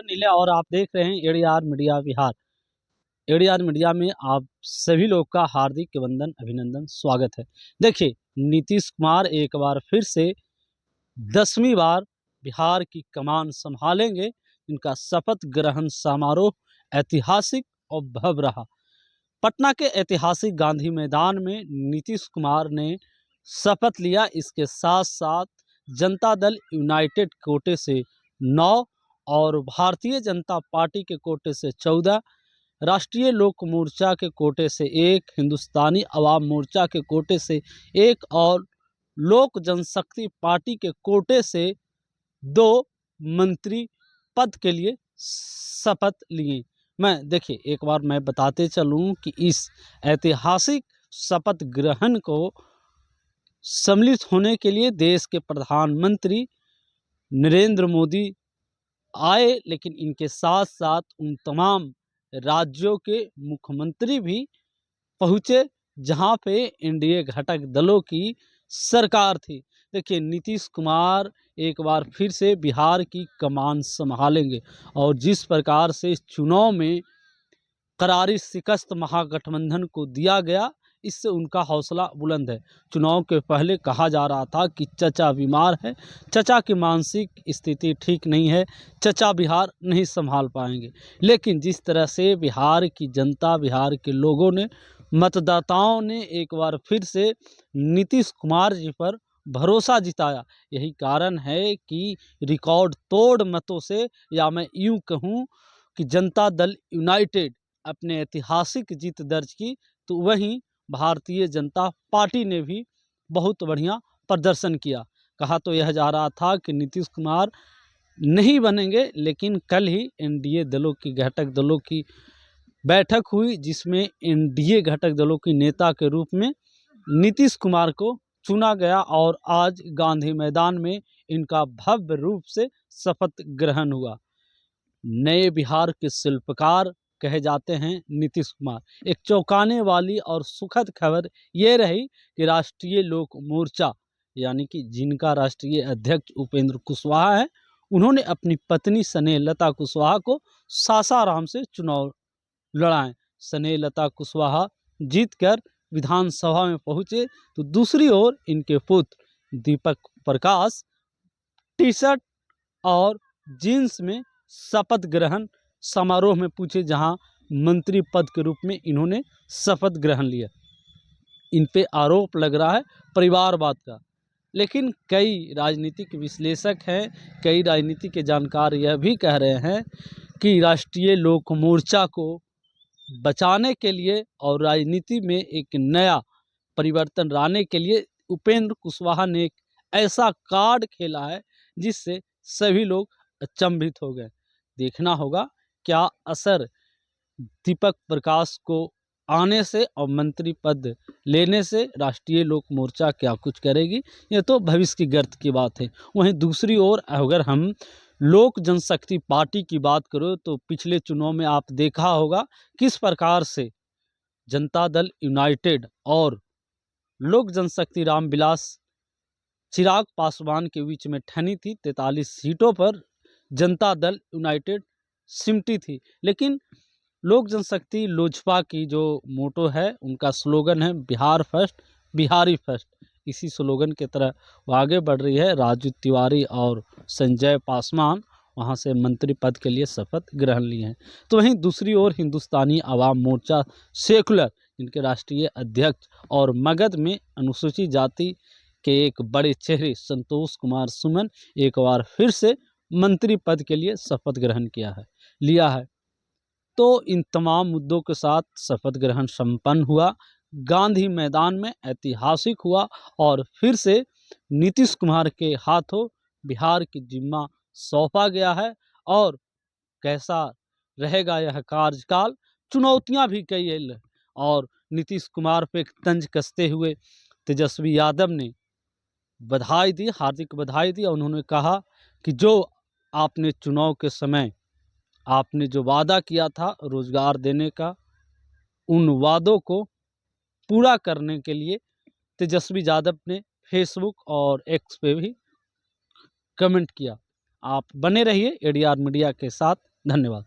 नीले और आप देख रहे हैं ADR media Bihar. ADR media में आप सभी लोग का हार्दिक वंदन अभिनंदन स्वागत है। देखिए, नीतीश कुमार एक बार फिर से 10वीं बार बिहार की कमान संभालेंगे। इनका शपथ ग्रहण समारोह ऐतिहासिक और भव्य रहा। पटना के ऐतिहासिक गांधी मैदान में नीतीश कुमार ने शपथ लिया। इसके साथ साथ जनता दल यूनाइटेड कोटे से 9 और भारतीय जनता पार्टी के कोटे से 14, राष्ट्रीय लोक मोर्चा के कोटे से 1, हिंदुस्तानी अवाम मोर्चा के कोटे से 1 और लोक जनशक्ति पार्टी के कोटे से 2 मंत्री पद के लिए शपथ लिए। देखिए, एक बार मैं बताते चलूं कि इस ऐतिहासिक शपथ ग्रहण को सम्मिलित होने के लिए देश के प्रधानमंत्री नरेंद्र मोदी आए, लेकिन इनके साथ साथ उन तमाम राज्यों के मुख्यमंत्री भी पहुंचे जहां पे एनडीए घटक दलों की सरकार थी। देखिए, नीतीश कुमार एक बार फिर से बिहार की कमान संभालेंगे और जिस प्रकार से इस चुनाव में करारी शिकस्त महागठबंधन को दिया गया, इससे उनका हौसला बुलंद है। चुनाव के पहले कहा जा रहा था कि चचा बीमार है, चचा की मानसिक स्थिति ठीक नहीं है, चचा बिहार नहीं संभाल पाएंगे। लेकिन जिस तरह से बिहार की जनता, बिहार के लोगों ने, मतदाताओं ने एक बार फिर से नीतीश कुमार जी पर भरोसा जिताया, यही कारण है कि रिकॉर्ड तोड़ मतों से, या मैं यूं कहूं कि जनता दल यूनाइटेड अपने ऐतिहासिक जीत दर्ज की, तो वहीं भारतीय जनता पार्टी ने भी बहुत बढ़िया प्रदर्शन किया। कहा तो यह जा रहा था कि नीतीश कुमार नहीं बनेंगे, लेकिन कल ही एनडीए दलों की, घटक दलों की बैठक हुई, जिसमें एनडीए घटक दलों की नेता के रूप में नीतीश कुमार को चुना गया और आज गांधी मैदान में इनका भव्य रूप से शपथ ग्रहण हुआ। नए बिहार के शिल्पकार कहे जाते हैं नीतीश कुमार। एक चौंकाने वाली और सुखद खबर ये रही कि राष्ट्रीय लोक मोर्चा, यानी कि जिनका राष्ट्रीय अध्यक्ष उपेंद्र कुशवाहा है, उन्होंने अपनी पत्नी स्नेहलता कुशवाहा को सासाराम से चुनाव लड़ाए। स्नेहलता कुशवाहा जीतकर विधानसभा में पहुंचे, तो दूसरी ओर इनके पुत्र दीपक प्रकाश टी शर्ट और जीन्स में शपथ ग्रहण समारोह में पूछे, जहां मंत्री पद के रूप में इन्होंने शपथ ग्रहण लिया। इन पे आरोप लग रहा है परिवारवाद का, लेकिन कई राजनीतिक विश्लेषक हैं, कई राजनीति के जानकार यह भी कह रहे हैं कि राष्ट्रीय लोक मोर्चा को बचाने के लिए और राजनीति में एक नया परिवर्तन लाने के लिए उपेंद्र कुशवाहा ने एक ऐसा कार्ड खेला है जिससे सभी लोग अचंभित हो गए। देखना होगा क्या असर दीपक प्रकाश को आने से और मंत्री पद लेने से राष्ट्रीय लोक मोर्चा क्या कुछ करेगी, ये तो भविष्य की गर्त की बात है। वहीं दूसरी ओर अगर हम लोक जनशक्ति पार्टी की बात करो, तो पिछले चुनाव में आप देखा होगा किस प्रकार से जनता दल यूनाइटेड और लोक जनशक्ति रामविलास चिराग पासवान के बीच में ठनी थी। 43 सीटों पर जनता दल यूनाइटेड सिमटी थी, लेकिन लोक जनशक्ति लोजपा की जो मोटो है, उनका स्लोगन है बिहार फर्स्ट, बिहारी फर्स्ट। इसी स्लोगन की तरह वो आगे बढ़ रही है। राजू तिवारी और संजय पासवान वहां से मंत्री पद के लिए शपथ ग्रहण लिए हैं। तो वहीं दूसरी ओर हिंदुस्तानी अवाम मोर्चा सेकुलर, जिनके राष्ट्रीय अध्यक्ष और मगध में अनुसूचित जाति के एक बड़े चेहरे संतोष कुमार सुमन एक बार फिर से मंत्री पद के लिए शपथ ग्रहण लिया है। तो इन तमाम मुद्दों के साथ शपथ ग्रहण संपन्न हुआ, गांधी मैदान में ऐतिहासिक हुआ और फिर से नीतीश कुमार के हाथों बिहार की जिम्मा सौंपा गया है। और कैसा रहेगा यह कार्यकाल, चुनौतियां भी कई हैं, और नीतीश कुमार पे तंज कसते हुए तेजस्वी यादव ने बधाई दी, हार्दिक बधाई दी। और उन्होंने कहा कि जो आपने चुनाव के समय आपने जो वादा किया था रोजगार देने का, उन वादों को पूरा करने के लिए तेजस्वी यादव ने फेसबुक और एक्स पे भी कमेंट किया। आप बने रहिए एडीआर मीडिया के साथ। धन्यवाद।